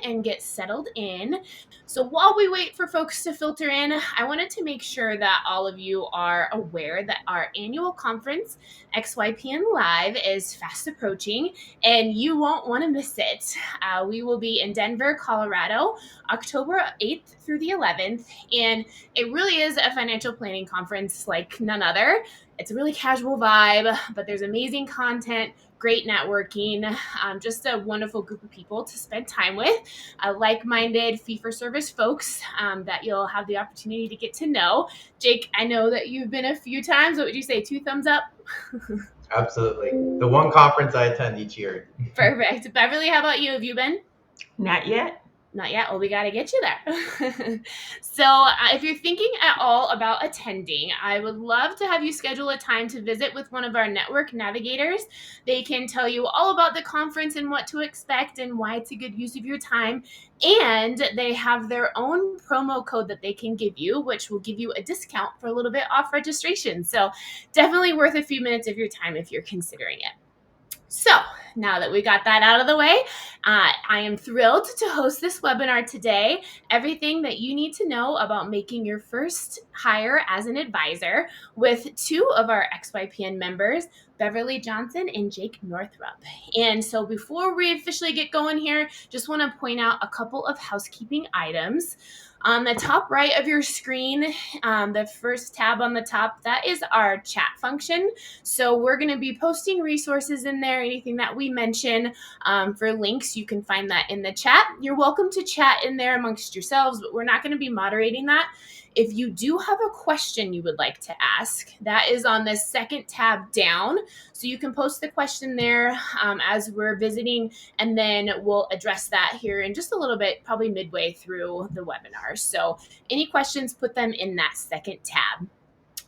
and get settled in. So while we wait for folks to filter in, I wanted to make sure that all of you are aware that our annual conference, XYPN Live, is fast approaching and you won't want to miss it. We will be in Denver, Colorado, October 8th through the 11th. And it really is a financial planning conference like none other. It's a really casual vibe, but there's amazing content, great networking, just a wonderful group of people to spend time with, like-minded fee-for-service folks that you'll have the opportunity to get to know. Jake, I know that you've been a few times. What would you say, 2 thumbs up? Absolutely. The one conference I attend each year. Perfect. Beverly, how about you? Have you been? Not yet. Not yet. Well, we got to get you there. So if you're thinking at all about attending, I would love to have you schedule a time to visit with one of our network navigators. They can tell you all about the conference and what to expect and why it's a good use of your time. And they have their own promo code that they can give you, which will give you a discount for a little bit off registration. So definitely worth a few minutes of your time if you're considering it. So now that we got that out of the way, I am thrilled to host this webinar today, everything that you need to know about making your first hire as an advisor, with 2 of our XYPN members, Beverly Johnson and Jake Northrup. And so before we officially get going here, just want to point out a couple of housekeeping items. On the top right of your screen, the first tab on the top, that is our chat function. So we're going to be posting resources in there, anything that we mention. For links, you can find that in the chat. You're welcome to chat in there amongst yourselves, but we're not going to be moderating that. If you do have a question you would like to ask, that is on the second tab down. So you can post the question there as we're visiting, and then we'll address that here in just a little bit, probably midway through the webinar. So any questions, put them in that second tab.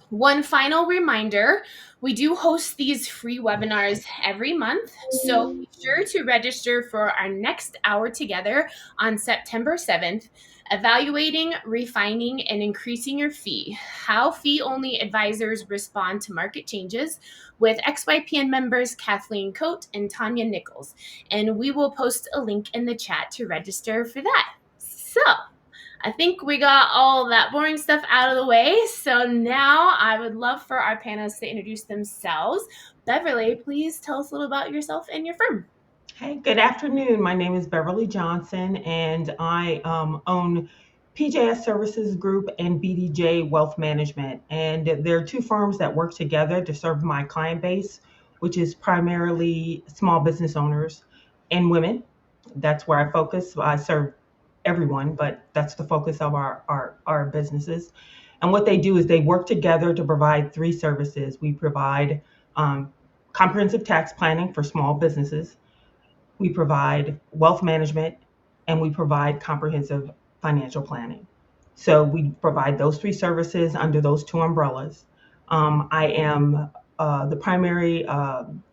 One final reminder, we do host these free webinars every month, so be sure to register for our next hour together on September 7th, evaluating, refining, and increasing your fee, how fee-only advisors respond to market changes, with XYPN members Kathleen Coate and Tanya Nichols. And we will post a link in the chat to register for that. So I think we got all that boring stuff out of the way. So now I would love for our panelists to introduce themselves. Beverly, please tell us a little about yourself and your firm. Hey, good afternoon. My name is Beverly Johnson, and I own PJS Services Group and BDJ Wealth Management. And there are 2 firms that work together to serve my client base, which is primarily small business owners and women. That's where I focus. I serve everyone, but that's the focus of our businesses. And what they do is they work together to provide 3 services. We provide comprehensive tax planning for small businesses. We provide wealth management, and we provide comprehensive financial planning. So we provide those 3 services under those 2 umbrellas. I am the primary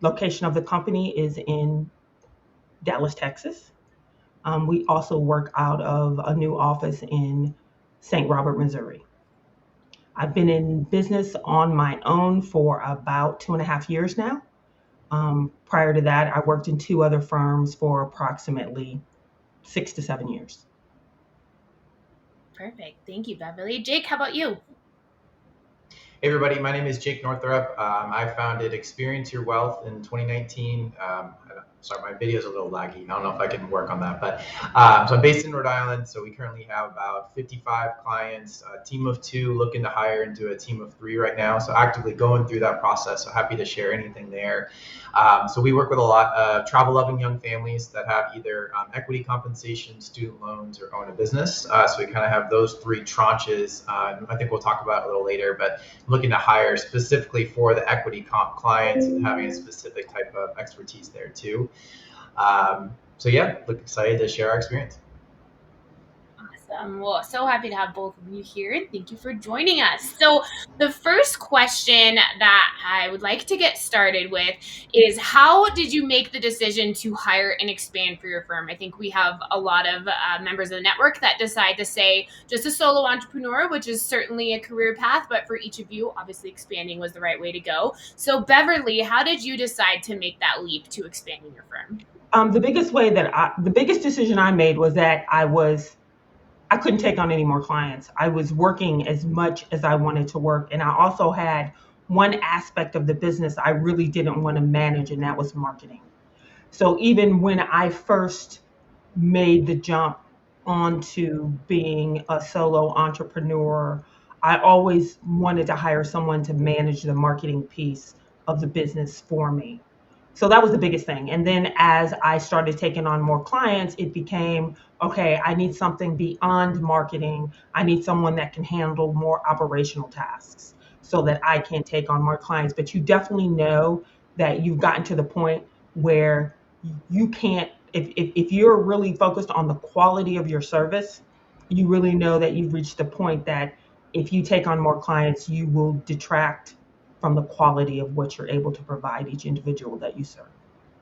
location of the company is in Dallas, Texas. We also work out of a new office in St. Robert, Missouri. I've been in business on my own for about 2.5 years now. Prior to that, I worked in 2 other firms for approximately 6 to 7 years. Perfect. Thank you, Beverly. Jake, how about you? Hey everybody, my name is Jake Northrup. I founded Experience Your Wealth in 2019. Sorry, my video is a little laggy. I don't know if I can work on that, but so I'm based in Rhode Island. So we currently have about 55 clients, a team of 2, looking to hire into a team of 3 right now. So actively going through that process. So happy to share anything there. So we work with a lot of travel-loving young families that have either equity compensation, student loans, or own a business. So we kind of have those 3 tranches. I think we'll talk about it a little later, but looking to hire specifically for the equity comp clients and having a specific type of expertise there too. So yeah, look excited to share our experience. Awesome. Well, so happy to have both of you here. Thank you for joining us. So the first question that I would like to get started with is, how did you make the decision to hire and expand for your firm? I think we have a lot of members of the network that decide to say just a solo entrepreneur, which is certainly a career path, but for each of you, obviously expanding was the right way to go. So Beverly, how did you decide to make that leap to expanding your firm? The biggest decision I made was that I couldn't take on any more clients. I was working as much as I wanted to work. And I also had one aspect of the business I really didn't want to manage, and that was marketing. So even when I first made the jump onto being a solo entrepreneur, I always wanted to hire someone to manage the marketing piece of the business for me. So that was the biggest thing. And then as I started taking on more clients, it became okay, I need something beyond marketing. I need someone that can handle more operational tasks so that I can take on more clients. But you definitely know that you've gotten to the point where you can't, if you're really focused on the quality of your service, you really know that you've reached the point that if you take on more clients, you will detract from the quality of what you're able to provide each individual that you serve.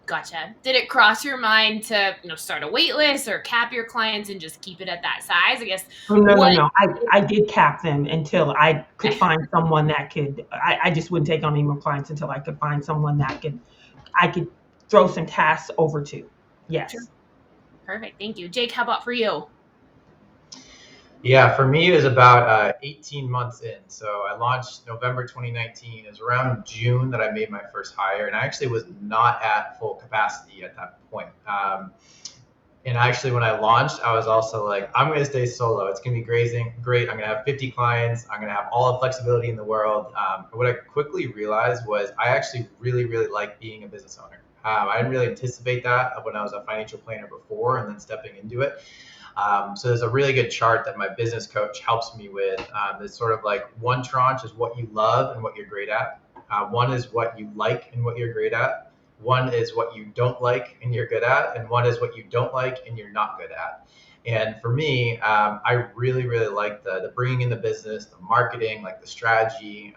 Gotcha. Did it cross your mind to, start a wait list or cap your clients and just keep it at that size? I guess Oh, no, no, what no. I did cap them until I could find someone that could. I just wouldn't take on any more clients until I could find someone that I could throw some tasks over to. Sure. Yes. Perfect. Thank you. Jake, how about for you? Yeah, for me, it was about 18 months in. So I launched November 2019. It was around June that I made my first hire, and I actually was not at full capacity at that point. And actually, when I launched, I was also like, I'm going to stay solo. It's going to be great. I'm going to have 50 clients. I'm going to have all the flexibility in the world. But what I quickly realized was I actually really, really like being a business owner. I didn't really anticipate that when I was a financial planner before and then stepping into it. So there's a really good chart that my business coach helps me with. It's sort of like one tranche is what you love and what you're great at. One is what you like and what you're great at. One is what you don't like and you're good at, and one is what you don't like and you're not good at. And for me, I really, really like the bringing in the business, the marketing, like the strategy.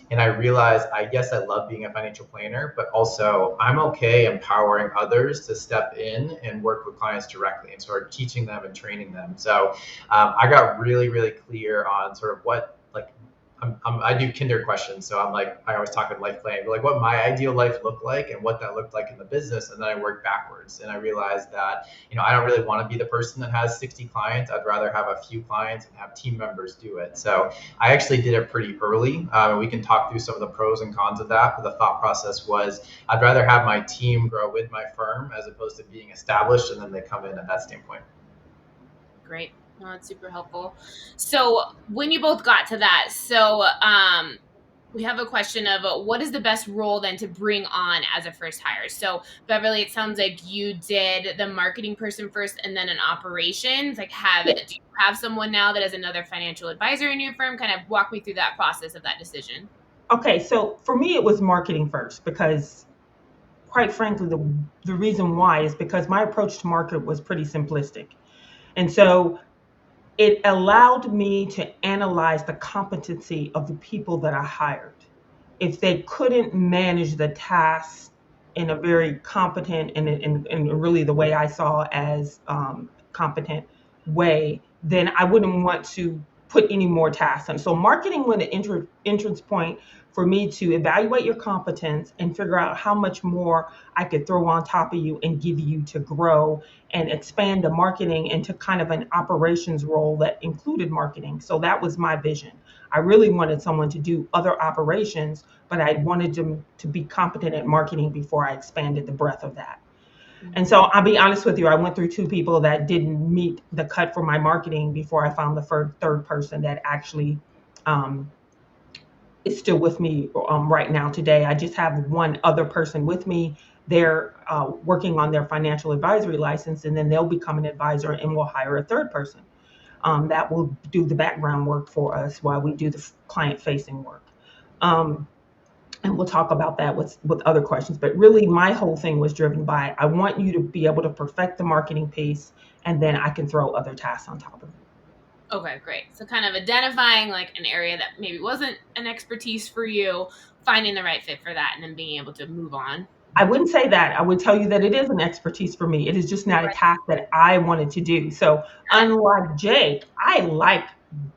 And I realized, yes, I love being a financial planner, but also I'm okay empowering others to step in and work with clients directly and sort of teaching them and training them. So I got really, really clear on sort of what, like, I do kinder questions. So I'm like, I always talk in life planning, but like what my ideal life looked like and what that looked like in the business. And then I worked backwards. And I realized that, I don't really want to be the person that has 60 clients. I'd rather have a few clients and have team members do it. So I actually did it pretty early. We can talk through some of the pros and cons of that. But the thought process was I'd rather have my team grow with my firm as opposed to being established and then they come in at that standpoint. Great. No, that's super helpful. So when you both got to that, we have a question of what is the best role then to bring on as a first hire? So Beverly, it sounds like you did the marketing person first and then an operations. Like do you have someone now that is another financial advisor in your firm? Kind of walk me through that process of that decision. Okay, so for me, it was marketing first because, quite frankly, the reason why is because my approach to market was pretty simplistic. And so it allowed me to analyze the competency of the people that I hired. If they couldn't manage the tasks in a very competent and really the way I saw as competent way, then I wouldn't want to put any more tasks on. So marketing was an entrance point for me to evaluate your competence and figure out how much more I could throw on top of you and give you to grow and expand the marketing into kind of an operations role that included marketing. So that was my vision. I really wanted someone to do other operations, but I wanted them to be competent at marketing before I expanded the breadth of that. And so I'll be honest with you, I went through two people that didn't meet the cut for my marketing before I found the third person that actually is still with me right now today. I just have one other person with me. They're working on their financial advisory license, and then they'll become an advisor, and we'll hire a third person that will do the background work for us while we do the client-facing work. And we'll talk about that with other questions. But really, my whole thing was driven by I want you to be able to perfect the marketing piece, and then I can throw other tasks on top of it. Okay, great. So kind of identifying like an area that maybe wasn't an expertise for you, finding the right fit for that, and then being able to move on. I wouldn't say that. I would tell you that it is an expertise for me. It is just not a task that I wanted to do. So unlike Jake, I like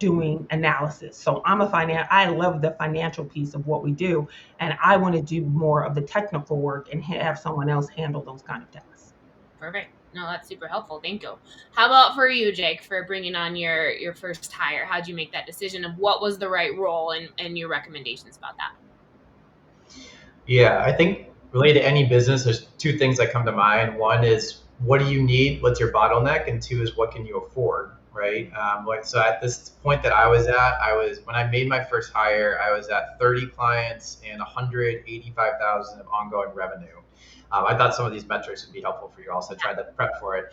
doing analysis. So I love the financial piece of what we do. And I want to do more of the technical work and have someone else handle those kind of tasks. Perfect. No, that's super helpful. Thank you. How about for you, Jake, for bringing on your first hire? How'd you make that decision of what was the right role and your recommendations about that? Yeah, I think related to any business, there's two things that come to mind. One is what do you need? What's your bottleneck? And two is what can you afford? Right. So at this point that I was at, when I made my first hire, I was at 30 clients and 185,000 of ongoing revenue. I thought some of these metrics would be helpful for you. Also tried to prep for it.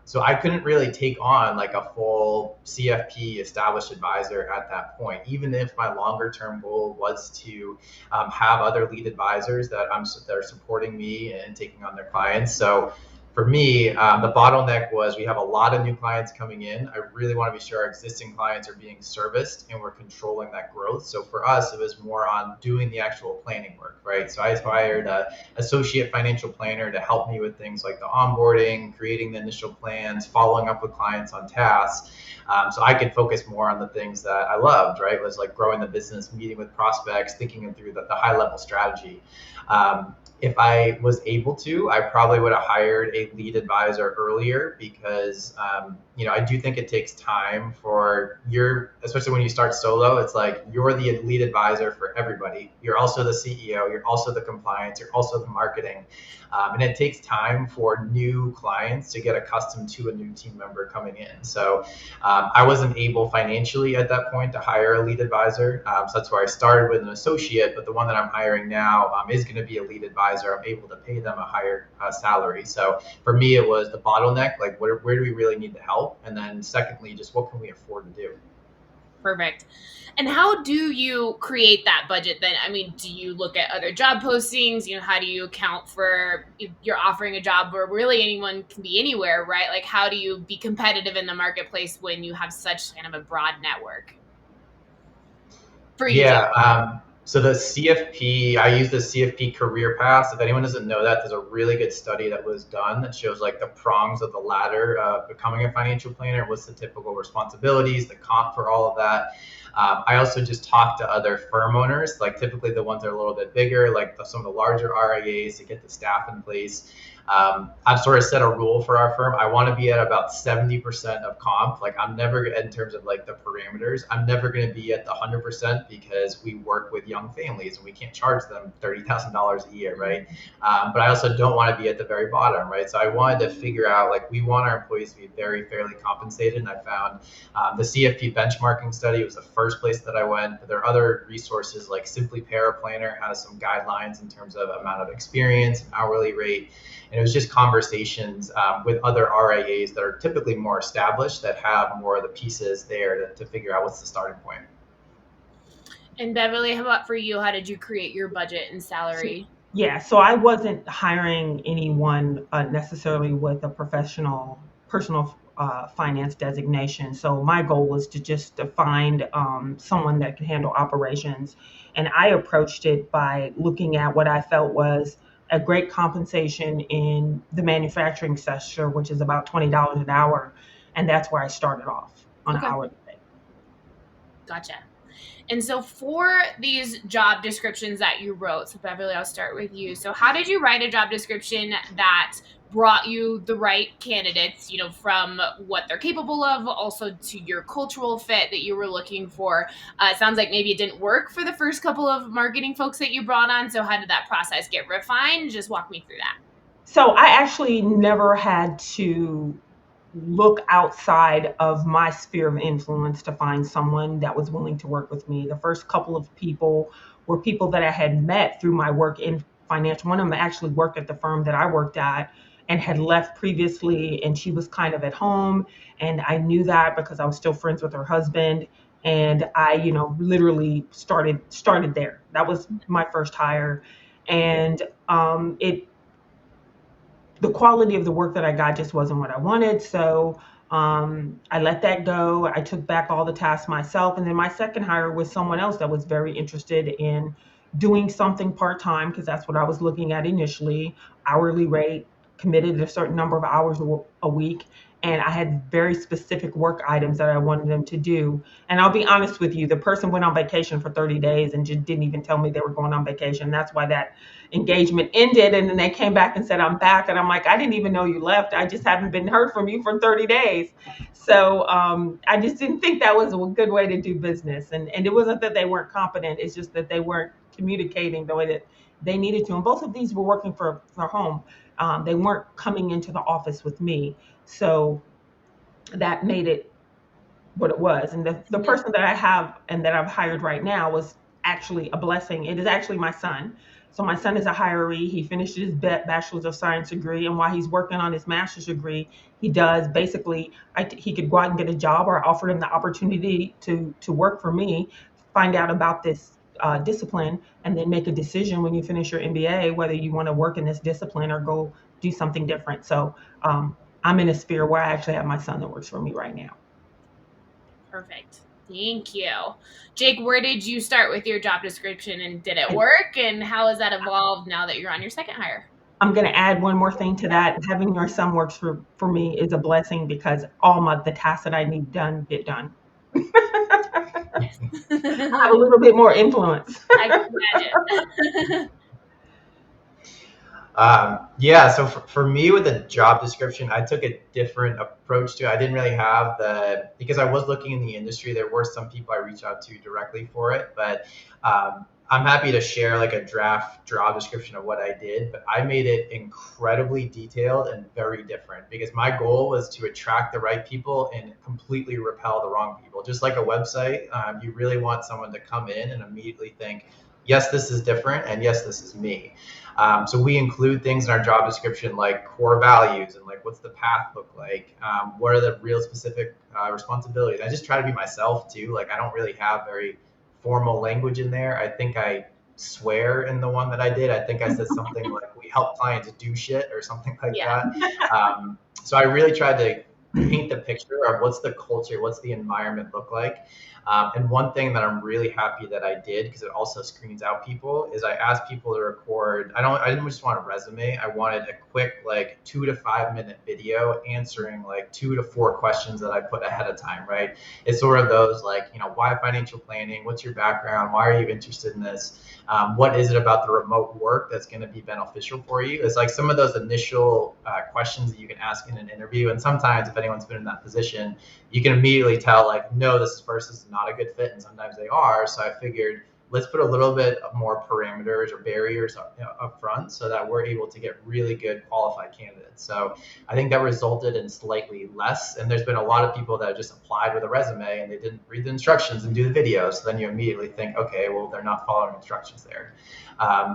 So I couldn't really take on like a full CFP established advisor at that point, even if my longer term goal was to have other lead advisors that are supporting me and taking on their clients. So for me, the bottleneck was we have a lot of new clients coming in. I really want to be sure our existing clients are being serviced and we're controlling that growth. So for us, it was more on doing the actual planning work, right? So I hired an associate financial planner to help me with things like the onboarding, creating the initial plans, following up with clients on tasks. So I could focus more on the things that I loved, right? It was like growing the business, meeting with prospects, thinking through the high level strategy. If I was able to, I probably would have hired a lead advisor earlier because, I do think it takes time especially when you start solo, it's like you're the lead advisor for everybody. You're also the CEO, you're also the compliance, you're also the marketing. And it takes time for new clients to get accustomed to a new team member coming in. So I wasn't able financially at that point to hire a lead advisor. So that's where I started with an associate, but the one that I'm hiring now is going to be a lead advisor. I'm able to pay them a higher salary. So for me, it was the bottleneck, like where do we really need the help? And then secondly, just what can we afford to do? Perfect. And how do you create that budget then? I mean, do you look at other job postings? How do you account for if you're offering a job where really anyone can be anywhere, right? Like, how do you be competitive in the marketplace when you have such kind of a broad network? For you, Jake. Yeah. So the CFP, I use the CFP career path. If anyone doesn't know that, there's a really good study that was done that shows like the prongs of the ladder of becoming a financial planner. What's the typical responsibilities, the comp for all of that. I also just talk to other firm owners, like typically the ones that are a little bit bigger, like some of the larger RIAs to get the staff in place. I've sort of set a rule for our firm. I want to be at about 70% of comp. Like I'm never, in terms of like the parameters, I'm never going to be at the 100% because we work with young families and we can't charge them $30,000 a year, right? But I also don't want to be at the very bottom, right? So I wanted to figure out, like, we want our employees to be very fairly compensated. And I found the CFP benchmarking study was the first place that I went. But there are other resources like Simply Paraplanner has some guidelines in terms of amount of experience and hourly rate. And it was just conversations with other RIAs that are typically more established that have more of the pieces there to figure out what's the starting point. And Beverly, how about for you? How did you create your budget and salary? Yeah, so I wasn't hiring anyone necessarily with a personal finance designation. So my goal was to find someone that could handle operations, and I approached it by looking at what I felt was a great compensation in the manufacturing sector, which is about $20 an hour, and that's where I started off on an Okay. hourly rate. Gotcha. And so for these job descriptions that you wrote, so Beverly, I'll start with you. So how did you write a job description that brought you the right candidates, from what they're capable of, also to your cultural fit that you were looking for? It sounds like maybe it didn't work for the first couple of marketing folks that you brought on. So how did that process get refined? Just walk me through that. So I actually never had to look outside of my sphere of influence to find someone that was willing to work with me. The first couple of people were people that I had met through my work in finance. One of them actually worked at the firm that I worked at and had left previously, and she was kind of at home. And I knew that because I was still friends with her husband. And I, literally started there. That was my first hire. And the quality of the work that I got just wasn't what I wanted. So I let that go. I took back all the tasks myself. And then my second hire was someone else that was very interested in doing something part-time, because that's what I was looking at initially, hourly rate, committed a certain number of hours a week. and I had very specific work items that I wanted them to do. And I'll be honest with you, the person went on vacation for 30 days and just didn't even tell me they were going on vacation. That's why that engagement ended. And then they came back and said, I'm back. And I'm like, I didn't even know you left. I just haven't been heard from you for 30 days. So I just didn't think that was a good way to do business. And it wasn't that they weren't competent. It's just that they weren't communicating the way that they needed to. And both of these were working for home. They weren't coming into the office with me. So that made it what it was. And the person that I have and that I've hired right now was actually a blessing. It is actually my son. So my son is a hiree. He finished his bachelor's of science degree, and while he's working on his master's degree, he does basically. He could go out and get a job, or I offered him the opportunity to work for me, find out about this discipline, and then make a decision when you finish your MBA whether you want to work in this discipline or go do something different. So I'm in a sphere where I actually have my son that works for me right now. Perfect. Thank you. Jake, where did you start with your job description, and did it work? And how has that evolved now that you're on your second hire? I'm going to add one more thing to that. Having your son works for me is a blessing because the tasks that I need done get done. I have a little bit more influence. I can imagine. Yeah, so for me with the job description, I took a different approach to it. I didn't really have because I was looking in the industry, there were some people I reached out to directly for it, but I'm happy to share like a draft job description of what I did, but I made it incredibly detailed and very different because my goal was to attract the right people and completely repel the wrong people. Just like a website, you really want someone to come in and immediately think, yes, this is different, and yes, this is me. So we include things in our job description like core values and like what's the path look like, what are the real specific responsibilities. I just try to be myself too. Like I don't really have very formal language in there. I think I swear in the one that I did. I think I said something like we help clients do shit or something like that. So I really tried to paint the picture of what's the culture, what's the environment look like. And one thing that I'm really happy that I did, because it also screens out people, is I asked people to record. I didn't just want a resume. I wanted a quick, like 2 to 5 minute video answering like 2 to 4 questions that I put ahead of time, right? It's sort of those like, why financial planning? What's your background? Why are you interested in this? What is it about the remote work that's going to be beneficial for you? It's like some of those initial questions that you can ask in an interview. And sometimes if anyone's been in that position, you can immediately tell like, no, this person is not a good fit. And sometimes they are. So I figured let's put a little bit more parameters or barriers up front so that we're able to get really good qualified candidates. So I think that resulted in slightly less. And there's been a lot of people that just applied with a resume and they didn't read the instructions and do the video. So then you immediately think, okay, well, they're not following instructions there.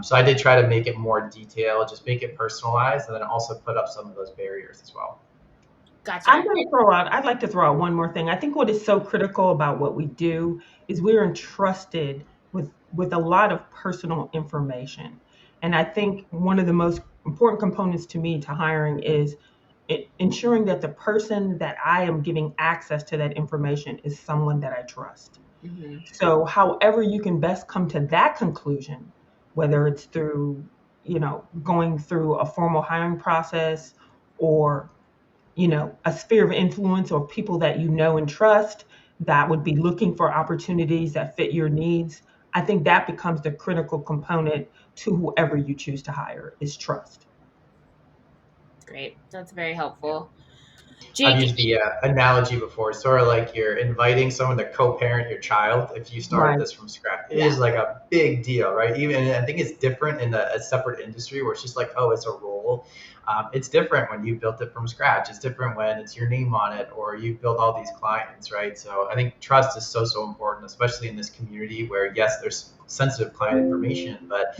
So I did try to make it more detailed, just make it personalized, and then also put up some of those barriers as well. Gotcha. I'd like to throw out one more thing. I think what is so critical about what we do is we're entrusted with a lot of personal information. And I think one of the most important components to me to hiring is ensuring that the person that I am giving access to that information is someone that I trust. Mm-hmm. So however you can best come to that conclusion, whether it's through, going through a formal hiring process or a sphere of influence or people that you know and trust that would be looking for opportunities that fit your needs. I think that becomes the critical component to whoever you choose to hire is trust. Great. That's very helpful. Jake, I've used the analogy before, sort of like you're inviting someone to co-parent your child if you started this from scratch. It is like a big deal, right? Even I think it's different in a separate industry where it's just like, oh, it's a role. It's different when you built it from scratch. It's different when it's your name on it or you've built all these clients, right? So I think trust is so important, especially in this community where, yes, there's sensitive client information, but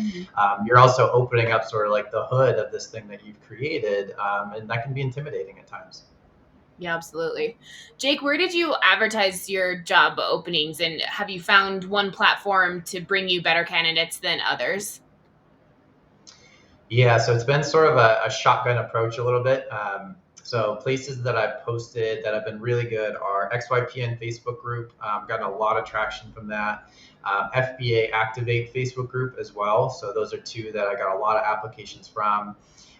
you're also opening up sort of like the hood of this thing that you've created, and that can be intimidating at times. Yeah, absolutely. Jake, where did you advertise your job openings, and have you found one platform to bring you better candidates than others? Yeah, so it's been sort of a shotgun approach a little bit. So places that I've posted that have been really good are XYPN Facebook group. Gotten a lot of traction from that. FBA Activate Facebook group as well. So those are two that I got a lot of applications from.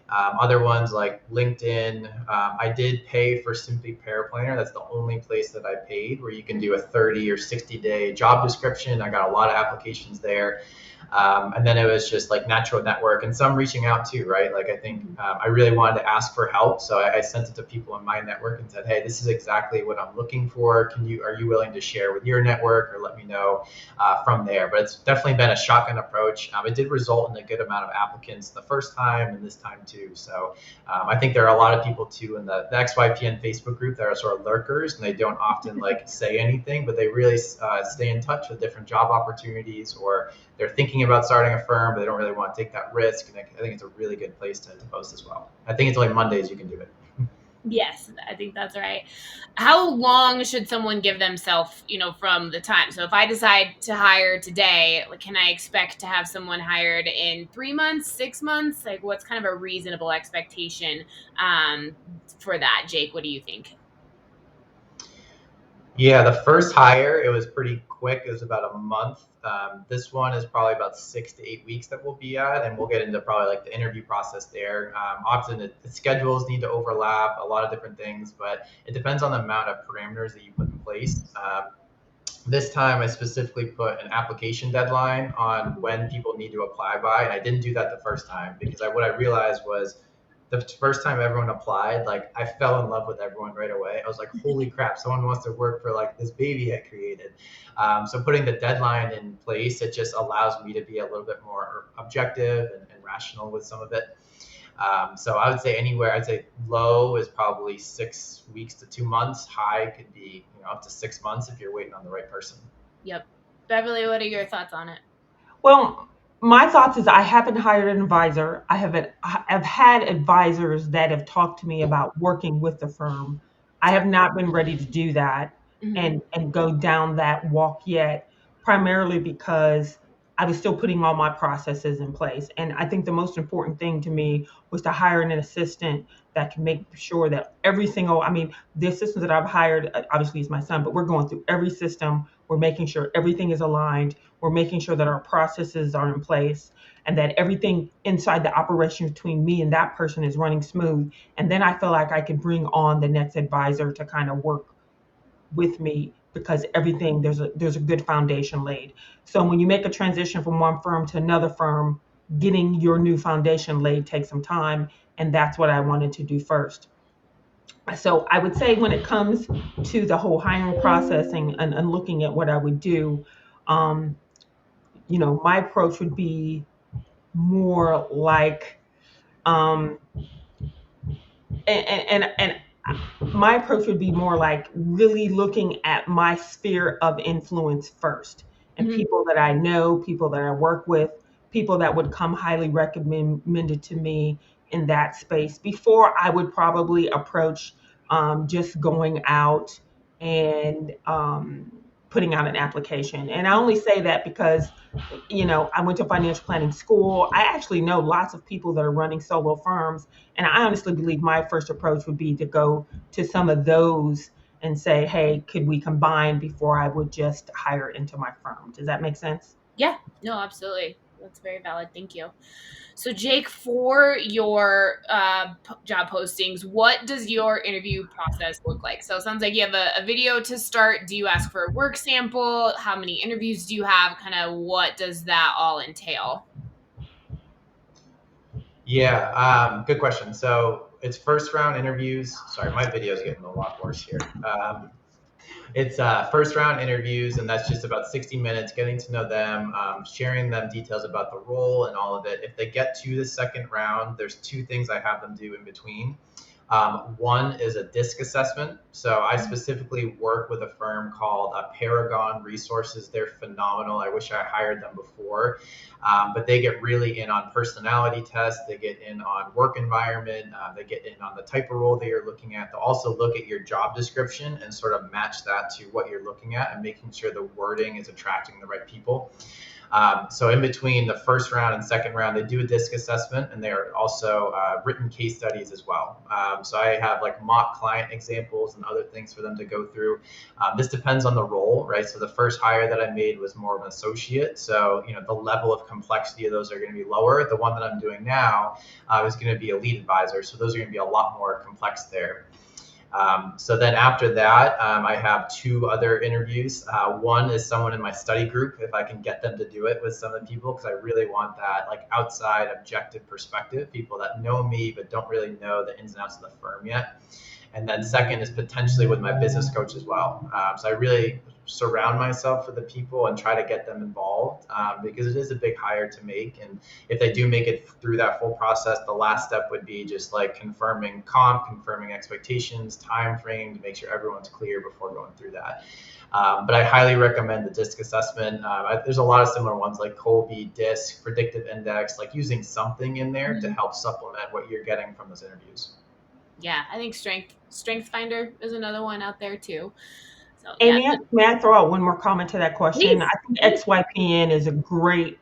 Other ones like LinkedIn. I did pay for Simply Paraplanner. That's the only place that I paid where you can do a 30 or 60-day job description. I got a lot of applications there. And then it was just like natural network and some reaching out too, right? Like I think I really wanted to ask for help. So I sent it to people in my network and said, hey, this is exactly what I'm looking for. Are you willing to share with your network or let me know from there? But it's definitely been a shotgun approach. It did result in a good amount of applicants the first time and this time too. So I think there are a lot of people too in the XYPN Facebook group that are sort of lurkers and they don't often like say anything, but they really stay in touch with different job opportunities, or they're thinking about starting a firm, but they don't really want to take that risk. And I think it's a really good place to post as well. I think it's only Mondays you can do it. Yes, I think that's right. How long should someone give themselves, from the time? So if I decide to hire today, like, can I expect to have someone hired in 3 months, 6 months? Like, what's kind of a reasonable expectation for that? Jake, what do you think? Yeah, the first hire, it was pretty quick. It was about a month. This one is probably about 6 to 8 weeks that we'll be at, and we'll get into probably like the interview process there. Often the schedules need to overlap, a lot of different things, but it depends on the amount of parameters that you put in place. This time I specifically put an application deadline on when people need to apply by, and I didn't do that the first time because what I realized was the first time everyone applied, like I fell in love with everyone right away. I was like, holy crap, someone wants to work for like this baby I created. So putting the deadline in place, it just allows me to be a little bit more objective and rational with some of it. So I would say I'd say low is probably 6 weeks to 2 months. High could be up to 6 months if you're waiting on the right person. Yep. Beverly, what are your thoughts on it? Well, my thoughts is I haven't hired an advisor. I've had advisors that have talked to me about working with the firm. I have not been ready to do that Mm-hmm. and go down that walk yet, primarily because I was still putting all my processes in place. And I think the most important thing to me was to hire an assistant that can make sure that the assistant that I've hired, obviously is my son, but we're going through every system. We're making sure everything is aligned. We're making sure that our processes are in place and that everything inside the operation between me and that person is running smooth. And then I feel like I can bring on the next advisor to kind of work with me because everything there's a good foundation laid. So when you make a transition from one firm to another firm, getting your new foundation laid takes some time, and that's what I wanted to do first. So I would say when it comes to the whole hiring processing and looking at what I would do, um, my approach would be more like, um, and my approach would be more like really looking at my sphere of influence first, and Mm-hmm. people that I know, people that I work with, people that would come highly recommended to me in that space before I would probably approach just going out and putting out an application. And I only say that because I went to financial planning school. I actually know lots of people that are running solo firms. And I honestly believe my first approach would be to go to some of those and say, hey, could we combine before I would just hire into my firm? Does that make sense? Yeah, no, absolutely. That's very valid. Thank you. So, Jake, for your job postings, what does your interview process look like? So, it sounds like you have a video to start. Do you ask for a work sample? How many interviews do you have? Kind of what does that all entail? Yeah, good question. So it's first round interviews. Sorry, my video is getting a lot worse here. It's first round interviews, and that's just about 60 minutes getting to know them, sharing them details about the role and all of it. If they get to the second round, there's two things I have them do in between. One is a DISC assessment. So I specifically work with a firm called Paragon Resources. They're phenomenal. I wish I hired them before, but they get really in on personality tests. They get in on work environment. They get in on the type of role that you're looking at. They'll also look at your job description and sort of match that to what you're looking at and making sure the wording is attracting the right people. So in between the first round and second round, they do a disc assessment, and there are also written case studies as well. So I have like mock client examples and other things for them to go through. This depends on the role, right? So the first hire that I made was more of an associate. So, the level of complexity of those are going to be lower. The one that I'm doing now is going to be a lead advisor. So those are going to be a lot more complex there. So then after that, I have 2 other interviews. One is someone in my study group, if I can get them to do it with some of the people, because I really want that like outside objective perspective, people that know me but don't really know the ins and outs of the firm yet. And then second is potentially with my business coach as well. So I really surround myself with the people and try to get them involved because it is a big hire to make. And if they do make it through that full process, the last step would be just like confirming comp, confirming expectations, time frame to make sure everyone's clear before going through that. But I highly recommend the DISC assessment. There's a lot of similar ones like Colby, DISC, predictive index, like using something in there to help supplement what you're getting from those interviews. Yeah, I think Strength Finder is another one out there too. So yeah. Amy, may I throw out one more comment to that question? Please. I think XYPN is a great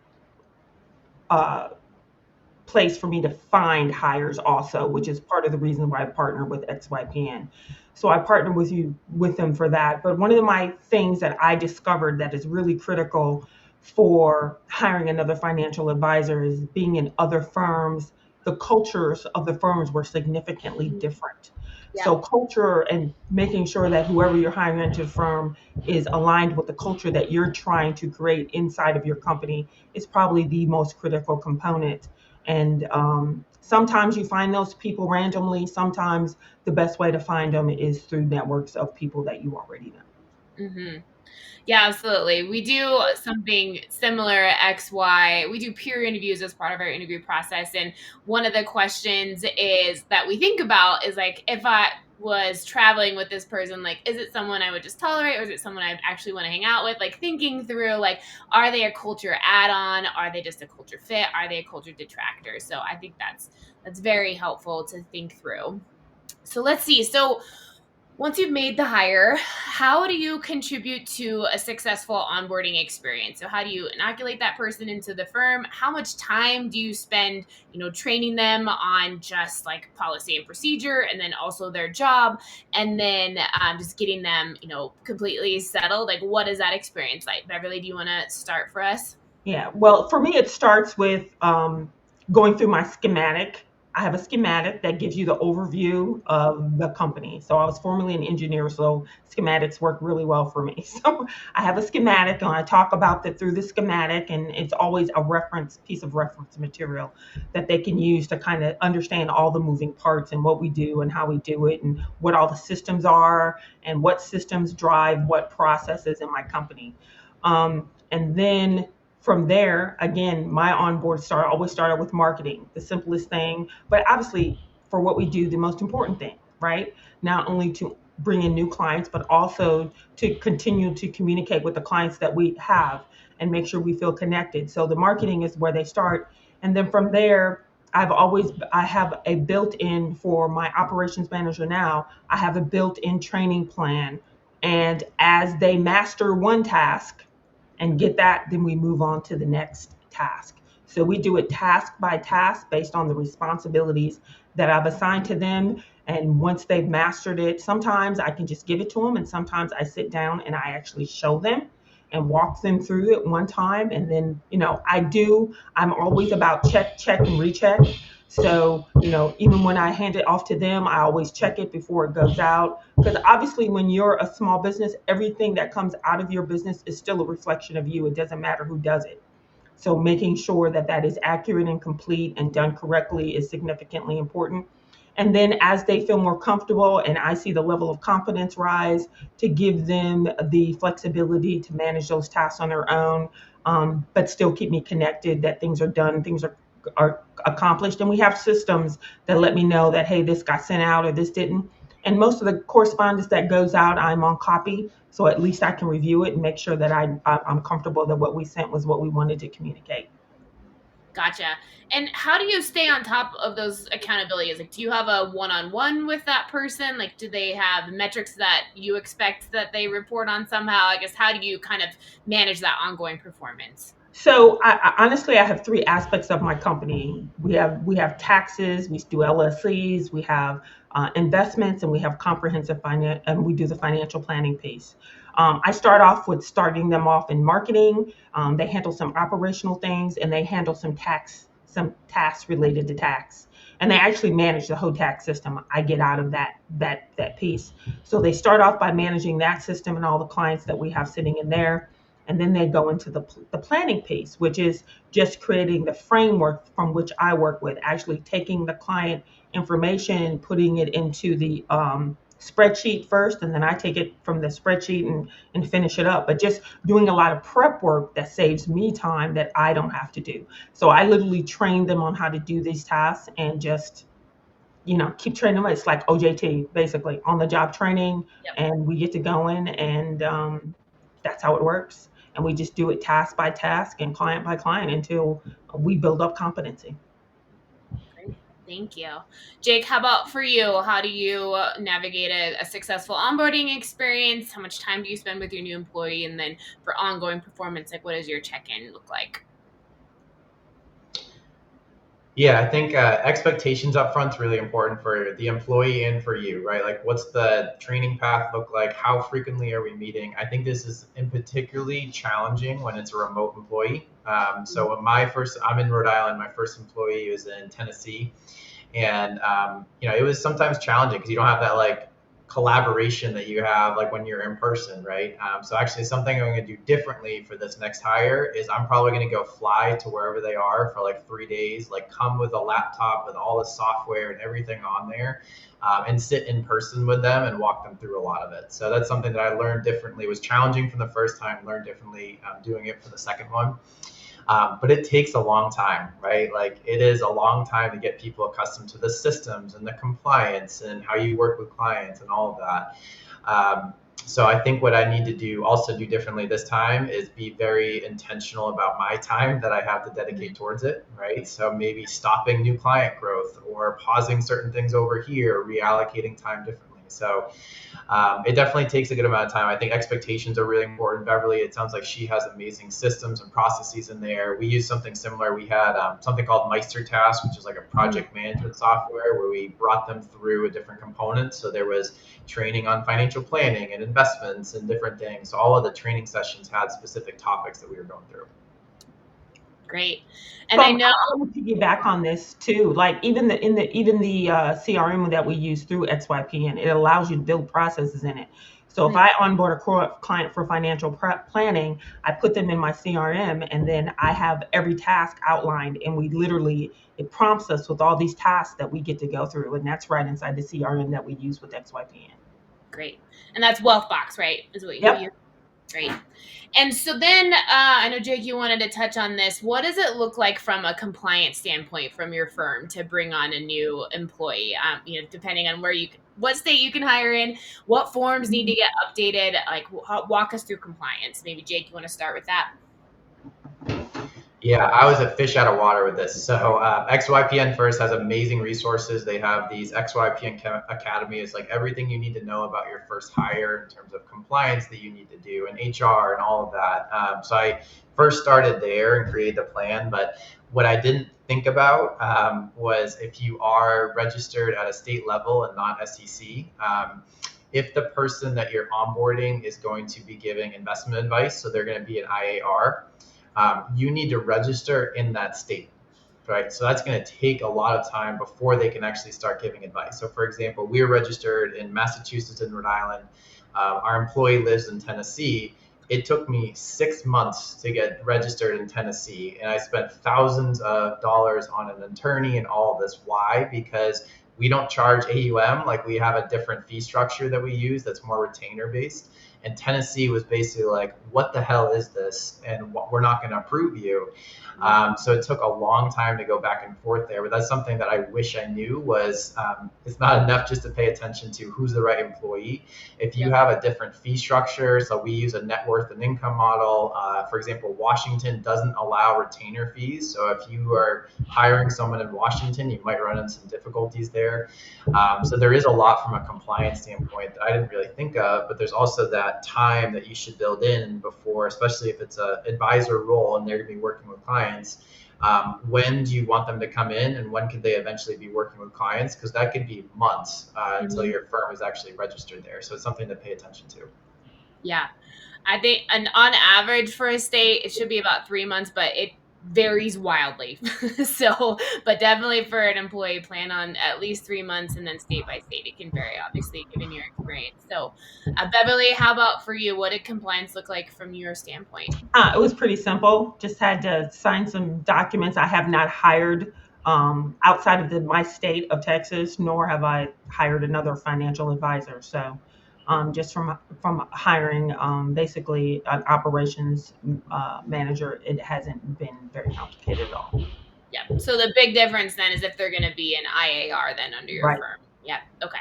place for me to find hires also, which is part of the reason why I partner with XYPN. So I partner with them for that. But one of my things that I discovered that is really critical for hiring another financial advisor is being in other firms. The cultures of the firms were significantly different. Yeah. So culture and making sure that whoever you're hiring into the firm is aligned with the culture that you're trying to create inside of your company is probably the most critical component. And sometimes you find those people randomly. Sometimes the best way to find them is through networks of people that you already know. Mm-hmm. Yeah, absolutely. We do something similar at XY. We do peer interviews as part of our interview process. And one of the questions is that we think about is like, if I was traveling with this person, like, is it someone I would just tolerate or is it someone I actually want to hang out with? Like thinking through, like, are they a culture add-on? Are they just a culture fit? Are they a culture detractor? So I think that's very helpful to think through. So let's see. So once you've made the hire, how do you contribute to a successful onboarding experience? So how do you inoculate that person into the firm? How much time do you spend, training them on just like policy and procedure and then also their job and then just getting them, completely settled? Like, what is that experience like? Beverly, do you want to start for us? Yeah, well, for me, it starts with going through my schematic. I have a schematic that gives you the overview of the company. So I was formerly an engineer, so schematics work really well for me. So I have a schematic and I talk about it through the schematic, and it's always a piece of reference material that they can use to kind of understand all the moving parts and what we do and how we do it and what all the systems are and what systems drive what processes in my company. And then from there, again, my onboard always started with marketing, the simplest thing, but obviously for what we do, the most important thing, right? Not only to bring in new clients, but also to continue to communicate with the clients that we have and make sure we feel connected. So the marketing is where they start. And then from there, I have a built-in for my operations manager now, I have a built-in training plan. And as they master one task, and get that, then we move on to the next task. So we do it task by task based on the responsibilities that I've assigned to them. And once they've mastered it, sometimes I can just give it to them, and sometimes I sit down and I actually show them and walk them through it one time. And then, I'm always about check, and recheck. So, even when I hand it off to them, I always check it before it goes out. Because obviously, when you're a small business, everything that comes out of your business is still a reflection of you. It doesn't matter who does it. So, making sure that that is accurate and complete and done correctly is significantly important. And then, as they feel more comfortable and I see the level of confidence rise, to give them the flexibility to manage those tasks on their own, but still keep me connected that things are done, things are accomplished. And we have systems that let me know that, hey, this got sent out or this didn't. And most of the correspondence that goes out, I'm on copy. So at least I can review it and make sure that I'm comfortable that what we sent was what we wanted to communicate. Gotcha. And how do you stay on top of those accountabilities? Like, do you have a one-on-one with that person? Like, do they have metrics that you expect that they report on somehow? I guess, how do you kind of manage that ongoing performance? So honestly, I have three aspects of my company. We have taxes, we do LLCs, we have investments, and we have comprehensive finance, and we do the financial planning piece. I start off with starting them off in marketing. They handle some operational things, and they handle some tasks related to tax. And they actually manage the whole tax system. I get out of that piece. So they start off by managing that system and all the clients that we have sitting in there, and then they go into the planning piece, which is just creating the framework from which I work with, actually taking the client information, putting it into the spreadsheet first, and then I take it from the spreadsheet and finish it up. But just doing a lot of prep work that saves me time that I don't have to do. So I literally train them on how to do these tasks and just keep training them. It's like OJT, basically, on the job training, Yep. and we get to going, and that's how it works. And we just do it task by task and client by client until we build up competency. Great. Thank you. Jake, how about for you? How do you navigate a successful onboarding experience? How much time do you spend with your new employee? And then for ongoing performance, like what does your check-in look like? Yeah, I think expectations up front is really important for the employee and for you, right? Like, what's the training path look like? How frequently are we meeting? I think this is in particularly challenging when it's a remote employee. So when I'm in Rhode Island, my first employee was in Tennessee, and it was sometimes challenging because you don't have that like collaboration that you have like when you're in person, right? So actually something I'm going to do differently for this next hire is I'm probably going to go fly to wherever they are for like 3 days, like come with a laptop with all the software and everything on there, and sit in person with them and walk them through a lot of it. So that's something that I learned differently. It was challenging from the first time, learned differently doing it for the second one. But it takes a long time, right? Like it is a long time to get people accustomed to the systems and the compliance and how you work with clients and all of that. So I think what I need to also do differently this time is be very intentional about my time that I have to dedicate towards it, right? So maybe stopping new client growth or pausing certain things over here, reallocating time differently. So it definitely takes a good amount of time. I think expectations are really important. Beverly, it sounds like she has amazing systems and processes in there. We use something similar. We had something called Meister Task, which is like a project management software where we brought them through a different components. So there was training on financial planning and investments and different things. So all of the training sessions had specific topics that we were going through. Great. So And I know, I want to piggyback on this too. Like even the CRM that we use through XYPN, it allows you to build processes in it. So if I onboard a client for financial planning, I put them in my CRM, and then I have every task outlined, and it prompts us with all these tasks that we get to go through, and that's right inside the CRM that we use with XYPN. great. And that's Wealthbox, right? Is what you Yep. use? Great. And so then I know, Jake, you wanted to touch on this. What does it look like from a compliance standpoint from your firm to bring on a new employee? Depending on what state you can hire in, what forms need to get updated, like walk us through compliance. Maybe Jake, you want to start with that? Yeah, I was a fish out of water with this. So XYPN first has amazing resources. They have these XYPN Academy. It's like everything you need to know about your first hire in terms of compliance that you need to do and HR and all of that. So I first started there and created the plan. But what I didn't think about was if you are registered at a state level and not SEC, if the person that you're onboarding is going to be giving investment advice, so they're going to be an IAR, you need to register in that state, right? So that's going to take a lot of time before they can actually start giving advice. So for example, we're registered in Massachusetts and Rhode Island. Our employee lives in Tennessee. It took me 6 months to get registered in Tennessee, and I spent thousands of dollars on an attorney and all of this. Why? Because we don't charge AUM. Like we have a different fee structure that we use that's more retainer based. And Tennessee was basically like, what the hell is this? And we're not going to approve you. So it took a long time to go back and forth there. But that's something that I wish I knew was it's not enough just to pay attention to who's the right employee. If you have a different fee structure, so we use a net worth and income model. For example, Washington doesn't allow retainer fees. So if you are hiring someone in Washington, you might run into some difficulties there. there. So there is a lot from a compliance standpoint that I didn't really think of, but there's also that time that you should build in before, especially if it's an advisor role and they're going to be working with clients. When do you want them to come in, and when could they eventually be working with clients? Because that could be months until your firm is actually registered there. So it's something to pay attention to. Yeah. I think, and on average for a state, it should be about 3 months, but it varies wildly. So, but definitely for an employee, plan on at least 3 months, and then state by state, it can vary, obviously, given your experience. So, Beverly, how about for you? What did compliance look like from your standpoint? It was pretty simple. Just had to sign some documents. I have not hired outside of my state of Texas, nor have I hired another financial advisor. So just from hiring basically an operations manager, it hasn't been very complicated at all. Yeah. So the big difference then is if they're going to be an IAR then under your Right. firm. Yeah. Okay.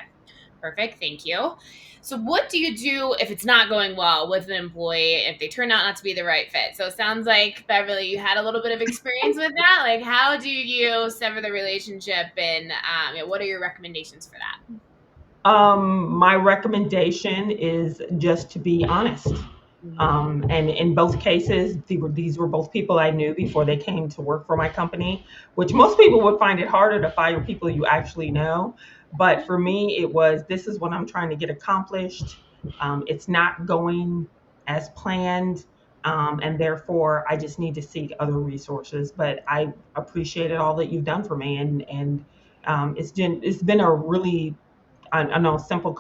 Perfect. Thank you. So what do you do if it's not going well with an employee, if they turn out not to be the right fit? So it sounds like, Beverly, you had a little bit of experience with that. Like, how do you sever the relationship, and what are your recommendations for that? My recommendation is just to be honest. And in both cases, these were both people I knew before they came to work for my company, which most people would find it harder to fire people you actually know. But for me, it was, this is what I'm trying to get accomplished. It's not going as planned. And therefore, I just need to seek other resources. But I appreciated all that you've done for me. And it's been a really, I know, simple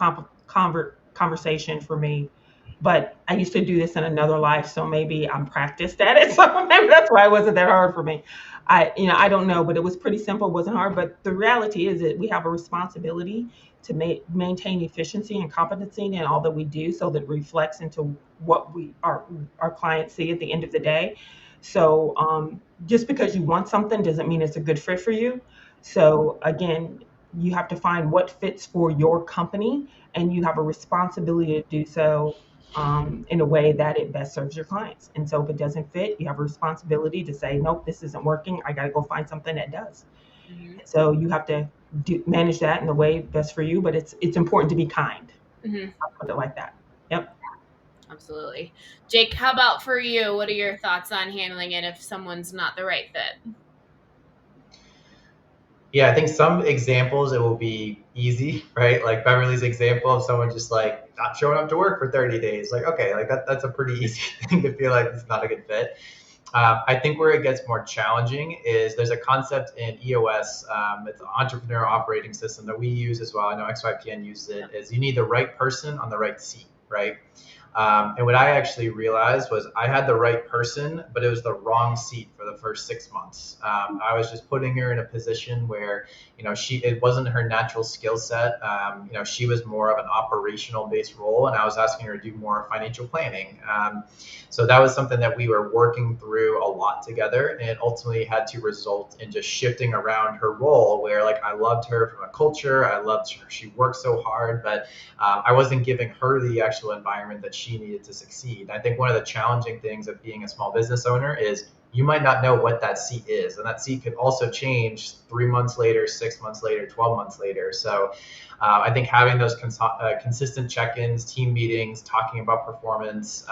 conversation for me, but I used to do this in another life, so maybe I'm practiced at it. So maybe that's why it wasn't that hard for me. I don't know, but it was pretty simple. It wasn't hard. But the reality is that we have a responsibility to maintain efficiency and competency in all that we do, so that it reflects into what our clients see at the end of the day. So just because you want something doesn't mean it's a good fit for you. So again, you have to find what fits for your company, and you have a responsibility to do so in a way that it best serves your clients. And so if it doesn't fit, you have a responsibility to say, nope, this isn't working. I got to go find something that does. Mm-hmm. So you have to manage that in the way best for you, but it's important to be kind. Mm-hmm. I'll put it like that. Yep. Absolutely. Jake, how about for you? What are your thoughts on handling it if someone's not the right fit? Yeah, I think some examples it will be easy, right? Like Beverly's example of someone just like not showing up to work for 30 days. Like, okay, like that's a pretty easy thing to feel like it's not a good fit. I think where it gets more challenging is there's a concept in EOS, it's an entrepreneur operating system that we use as well. I know XYPN uses it, is you need the right person on the right seat, right? And what I actually realized was I had the right person, but it was the wrong seat for the first 6 months. I was just putting her in a position where, it wasn't her natural skill set. She was more of an operational based role, and I was asking her to do more financial planning. So that was something that we were working through a lot together, and ultimately had to result in just shifting around her role where like I loved her from a culture. I loved her. She worked so hard, but I wasn't giving her the actual environment that she needed to succeed. I think one of the challenging things of being a small business owner is you might not know what that seat is. And that seat could also change 3 months later, 6 months later, 12 months later. So I think having those consistent check-ins, team meetings, talking about performance,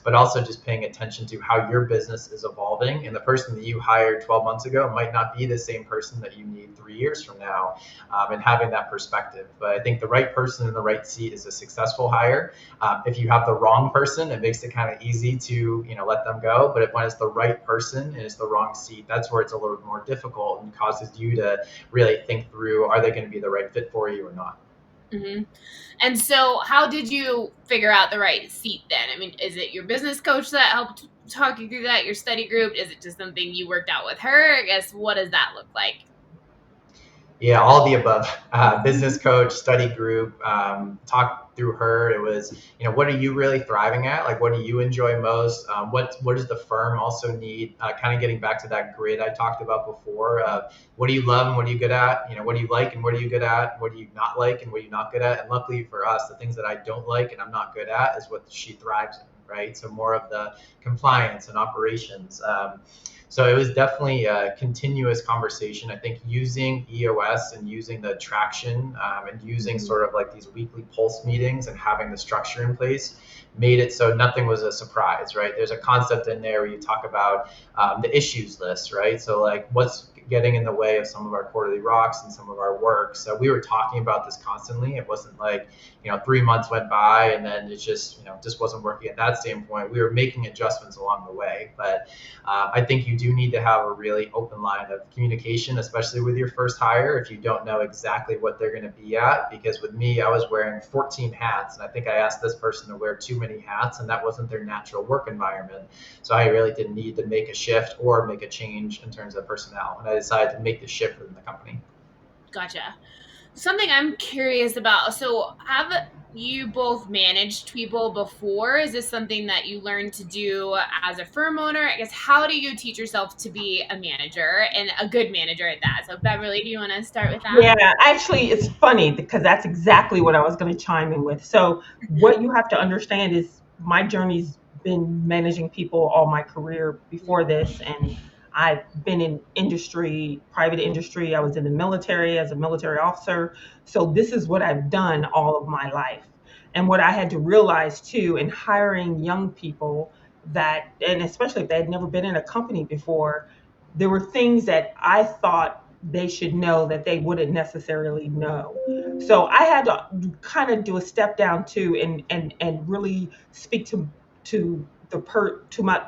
but also just paying attention to how your business is evolving. And the person that you hired 12 months ago might not be the same person that you need 3 years from now, and having that perspective. But I think the right person in the right seat is a successful hire. If you have the wrong person, it makes it kind of easy to let them go. But when it's the right person and it's the wrong seat, that's where it's a little bit more difficult and causes you to really think through, are they going to be the right fit for you or not? Mm-hmm. And so how did you figure out the right seat then? I mean, is it your business coach that helped talk you through that, your study group? Is it just something you worked out with her? I guess, what does that look like? Yeah, all the above. Business coach, study group, talk through her. It was, what are you really thriving at? Like, what do you enjoy most? What does the firm also need? Kind of getting back to that grid I talked about before. What do you love and what are you good at? What do you like and what are you good at? What do you not like and what are you not good at? And luckily for us, the things that I don't like and I'm not good at is what she thrives in. right? So more of the compliance and operations. So it was definitely a continuous conversation. I think using EOS and using the traction and using sort of like these weekly pulse meetings and having the structure in place made it so nothing was a surprise, right? There's a concept in there where you talk about the issues list, right? So like what's getting in the way of some of our quarterly rocks and some of our work. So we were talking about this constantly. It wasn't like, 3 months went by and then it just wasn't working at that standpoint. We were making adjustments along the way. But I think you do need to have a really open line of communication, especially with your first hire, if you don't know exactly what they're going to be at. Because with me, I was wearing 14 hats, and I think I asked this person to wear too many hats, and that wasn't their natural work environment. So I really didn't need to make a shift or make a change in terms of personnel. And I decided to make the shift within the company. Gotcha. Something I'm curious about. So, have you both managed people before? Is this something that you learned to do as a firm owner? I guess, how do you teach yourself to be a manager and a good manager at that? So, Beverly, do you want to start with that? Yeah, actually, it's funny because that's exactly what I was going to chime in with. So, what you have to understand is my journey's been managing people all my career before this, and I've been in industry, private industry. I was in the military as a military officer. So, this is what I've done all of my life. And what I had to realize too in hiring young people that, and especially if they had never been in a company before, there were things that I thought they should know that they wouldn't necessarily know. So I had to kind of do a step down too, and really speak to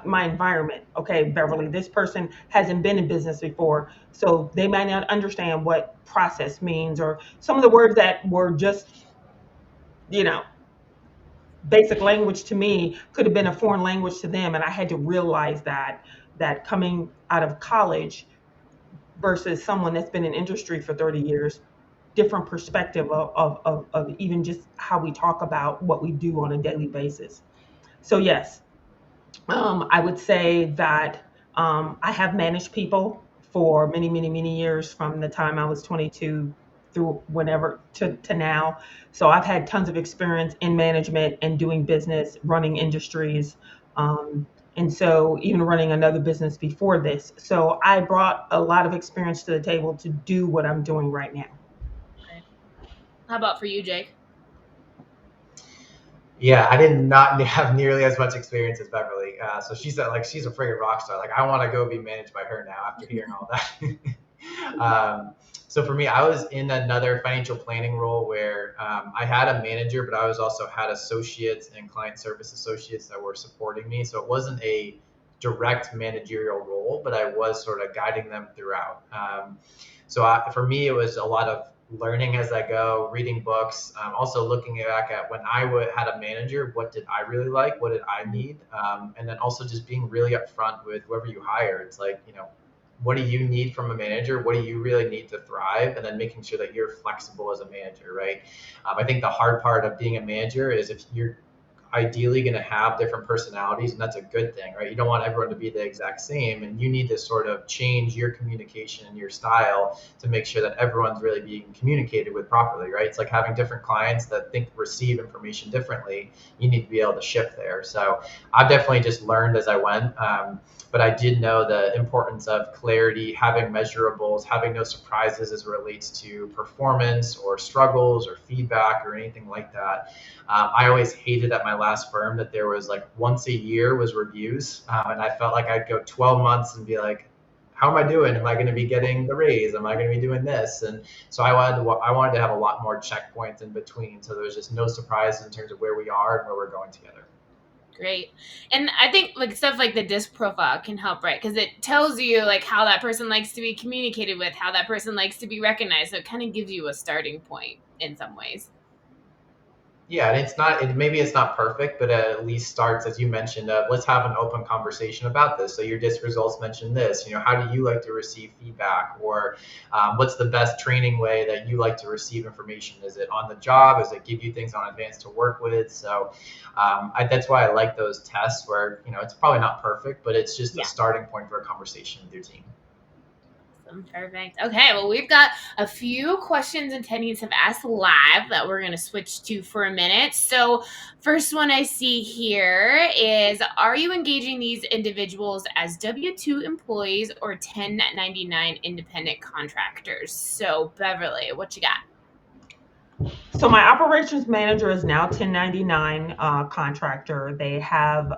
my environment. Okay, Beverly, this person hasn't been in business before, so they might not understand what process means, or some of the words that were just, you know, basic language to me could have been a foreign language to them, and I had to realize that coming out of college versus someone that's been in industry for 30 years, different perspective of even just how we talk about what we do on a daily basis. So yes, I would say that I have managed people for many, many, many years from the time I was 22 through whenever to now. So I've had tons of experience in management and doing business, running industries. And so even running another business before this. So I brought a lot of experience to the table to do what I'm doing right now. Okay. How about for you, Jake? Yeah, I did not have nearly as much experience as Beverly. So she said, like, she's a friggin' rock star. Like, I want to go be managed by her now after hearing all that. So for me, I was in another financial planning role where I had a manager, but I was also had associates and client service associates that were supporting me. So it wasn't a direct managerial role, but I was sort of guiding them throughout. For me, it was a lot of learning as I go, reading books, also looking back at when had a manager, what did I really like? What did I need? And then also just being really upfront with whoever you hire. It's like, what do you need from a manager? What do you really need to thrive? And then making sure that you're flexible as a manager, right? I think the hard part of being a manager is if you're ideally going to have different personalities, and that's a good thing, right? You don't want everyone to be the exact same, and you need to sort of change your communication and your style to make sure that everyone's really being communicated with properly, right? It's like having different clients that receive information differently. You need to be able to shift there. So I've definitely just learned as I went. But I did know the importance of clarity, having measurables, having no surprises as it relates to performance or struggles or feedback or anything like that. I always hated at my last firm that there was like once a year was reviews. And I felt like I'd go 12 months and be like, how am I doing? Am I going to be getting the raise? Am I going to be doing this? And so I wanted to have a lot more checkpoints in between. So there was just no surprise in terms of where we are and where we're going together. Great. And I think like stuff like the disc profile can help, right? Because it tells you like how that person likes to be communicated with, how that person likes to be recognized. So it kind of gives you a starting point in some ways. Yeah, and maybe it's not perfect, but it at least starts, as you mentioned, let's have an open conversation about this. So your disc results mentioned this, how do you like to receive feedback, or what's the best training way that you like to receive information? Is it on the job? Does it give you things on advance to work with? So that's why I like those tests where, it's probably not perfect, but it's just a starting point for a conversation with your team. Perfect. Okay, well, we've got a few questions attendees have asked live that we're going to switch to for a minute. So, first one I see here is, are you engaging these individuals as W-2 employees or 1099 independent contractors? So, Beverly, what you got? So my operations manager is now 1099 contractor. They have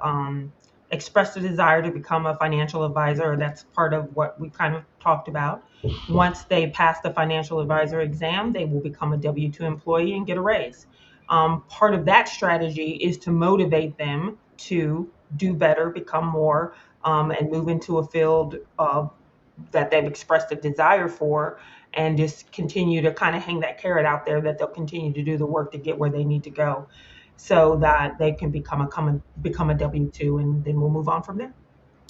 expressed a desire to become a financial advisor. That's part of what we kind of talked about. Once they pass the financial advisor exam, they will become a W-2 employee and get a raise. Part of that strategy is to motivate them to do better, become more, and move into a field that they've expressed a desire for, and just continue to kind of hang that carrot out there that they'll continue to do the work to get where they need to go, so that they can become a W-2, and then we'll move on from there.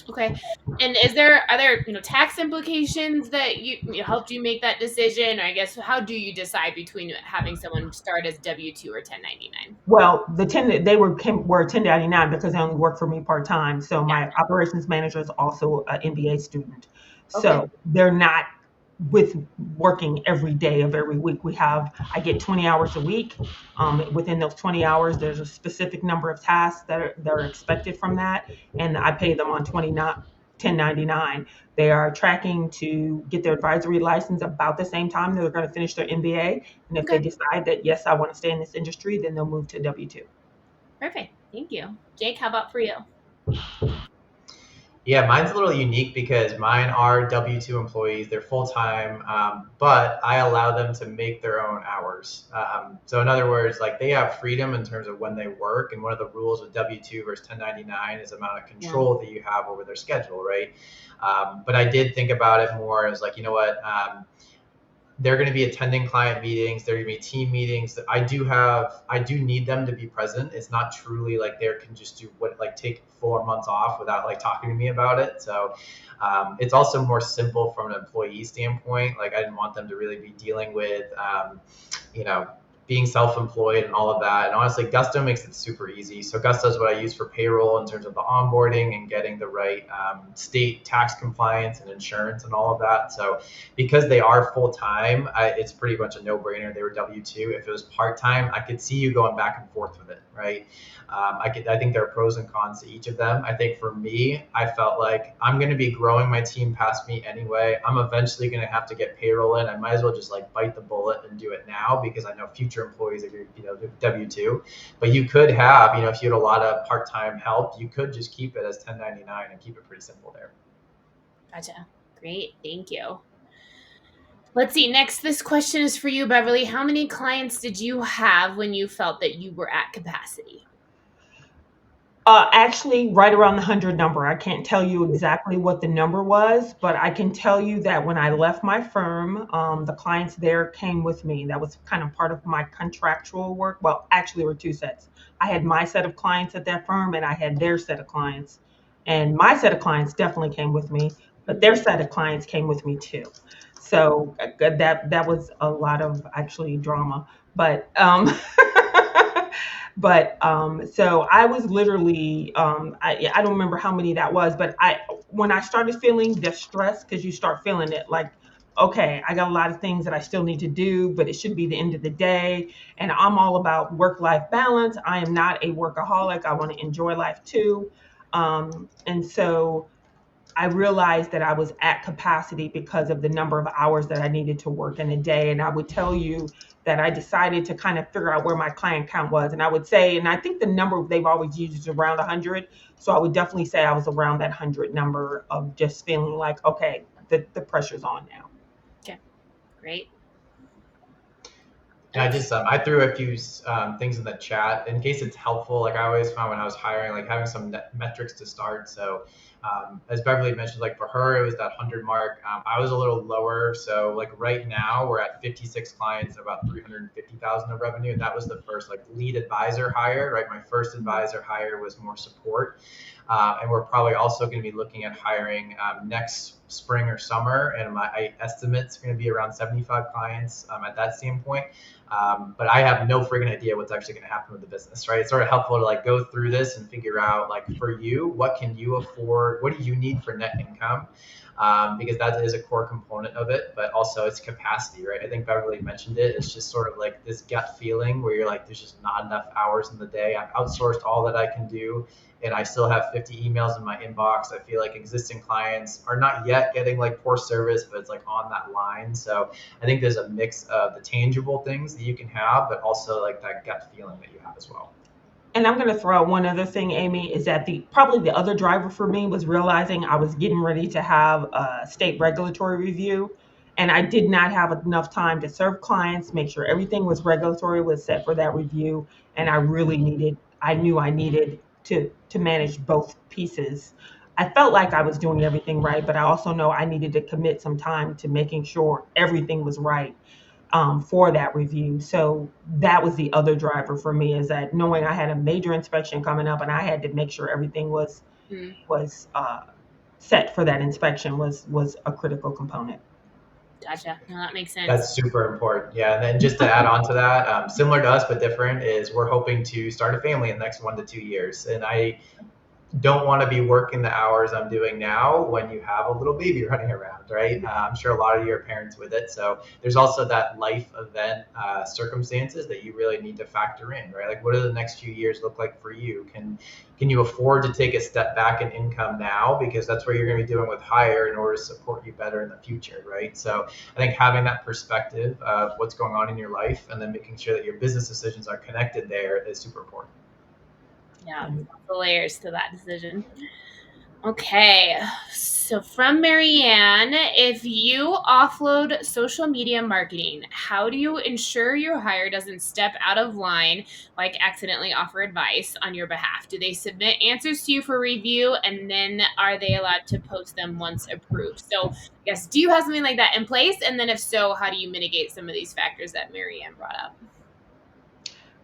Okay. And are there tax implications that helped you make that decision? Or I guess, how do you decide between having someone start as W-2 or 1099? Well, they were 1099 because they only work for me part-time. So my operations manager is also an MBA student. So Okay. they're not with working every day of every week. I get 20 hours a week. Within those 20 hours, there's a specific number of tasks that are expected from that, and I pay them on 1099. They are tracking to get their advisory license about the same time they're going to finish their MBA. And if they Okay. decide that, yes, I want to stay in this industry, then they'll move to W-2. Perfect. Thank you. Jake, how about for you? Yeah, mine's a little unique because mine are W-2 employees. They're full-time, but I allow them to make their own hours. So in other words, like, they have freedom in terms of when they work. And one of the rules with W-2 versus 1099 is the amount of control that you have over their schedule, right? But I did think about it more as like, you know what? They're going to be attending client meetings. They're going to be team meetings. I do need them to be present. It's not truly like they can just take 4 months off without like talking to me about it. So it's also more simple from an employee standpoint. Like, I didn't want them to really be dealing with, being self-employed and all of that. And honestly, Gusto makes it super easy. So Gusto is what I use for payroll in terms of the onboarding and getting the right state tax compliance and insurance and all of that. So because they are full-time, it's pretty much a no-brainer. They were W-2. If it was part-time, I could see you going back and forth with it, right? I think there are pros and cons to each of them. I think for me, I felt like I'm going to be growing my team past me anyway. I'm eventually going to have to get payroll in. I might as well just like bite the bullet and do it now, because I know future employees are W-2. But you could have, if you had a lot of part-time help, you could just keep it as 1099 and keep it pretty simple there. Gotcha. Great. Thank you. Let's see. Next, this question is for you, Beverly. How many clients did you have when you felt that you were at capacity? Actually, right around the 100 number. I can't tell you exactly what the number was, but I can tell you that when I left my firm, the clients there came with me. That was kind of part of my contractual work. Well, actually, there were two sets. I had my set of clients at that firm, and I had their set of clients. And my set of clients definitely came with me, but their set of clients came with me too. So that was a lot of actually drama, but so I was literally, I don't remember how many that was, but when I started feeling distressed, because you start feeling it like, okay, I got a lot of things that I still need to do, but it should be the end of the day. And I'm all about work-life balance. I am not a workaholic. I want to enjoy life too. And so I realized that I was at capacity because of the number of hours that I needed to work in a day. And I would tell you that I decided to kind of figure out where my client count was. And I would say, and I think the number they've always used is around 100. So I would definitely say I was around that 100 number of just feeling like, okay, the pressure's on now. Okay, great. And I threw a few things in the chat in case it's helpful. Like, I always found when I was hiring, like, having some metrics to start. So as Beverly mentioned, like, for her, it was that 100 mark. I was a little lower. So like right now we're at 56 clients and about 350,000 of revenue. And that was the first like lead advisor hire, right? My first advisor hire was more support. And we're probably also going to be looking at hiring next spring or summer. And my estimate's going to be around 75 clients at that standpoint. But I have no friggin' idea what's actually going to happen with the business, right? It's sort of helpful to like go through this and figure out, like, for you, what can you afford what do you need for net income? Because that is a core component of it, but also it's capacity, right? I think Beverly mentioned it. It's just sort of like this gut feeling where you're like, there's just not enough hours in the day. I've outsourced all that I can do, and I still have 50 emails in my inbox. I feel like existing clients are not yet getting like poor service, but it's like on that line. So I think there's a mix of the tangible things that you can have, but also like that gut feeling that you have as well. And I'm going to throw out one other thing, Amy, is that probably the other driver for me was realizing I was getting ready to have a state regulatory review, and I did not have enough time to serve clients, make sure everything was regulatory was set for that review, and I knew I needed to manage both pieces. I felt like I was doing everything right, but I also know I needed to commit some time to making sure everything was right for that review. So that was the other driver for me, is that knowing I had a major inspection coming up and I had to make sure everything was set for that inspection was a critical component. Gotcha. No, that makes sense. That's super important. Yeah. And then just to add on to that, similar to us, but different, is we're hoping to start a family in the next 1 to 2 years. And I don't want to be working the hours I'm doing now when you have a little baby running around, right? I'm sure a lot of you are parents with it. So there's also that life event circumstances that you really need to factor in, right? Like, what do the next few years look like for you? Can you afford to take a step back in income now? Because that's what you're going to be doing with hire in order to support you better in the future, right? So I think having that perspective of what's going on in your life and then making sure that your business decisions are connected there is super important. Yeah, the layers to that decision. Okay, so from Marianne, if you offload social media marketing, how do you ensure your hire doesn't step out of line, like accidentally offer advice on your behalf? Do they submit answers to you for review, and then are they allowed to post them once approved? So, yes, do you have something like that in place? And then if so, how do you mitigate some of these factors that Marianne brought up?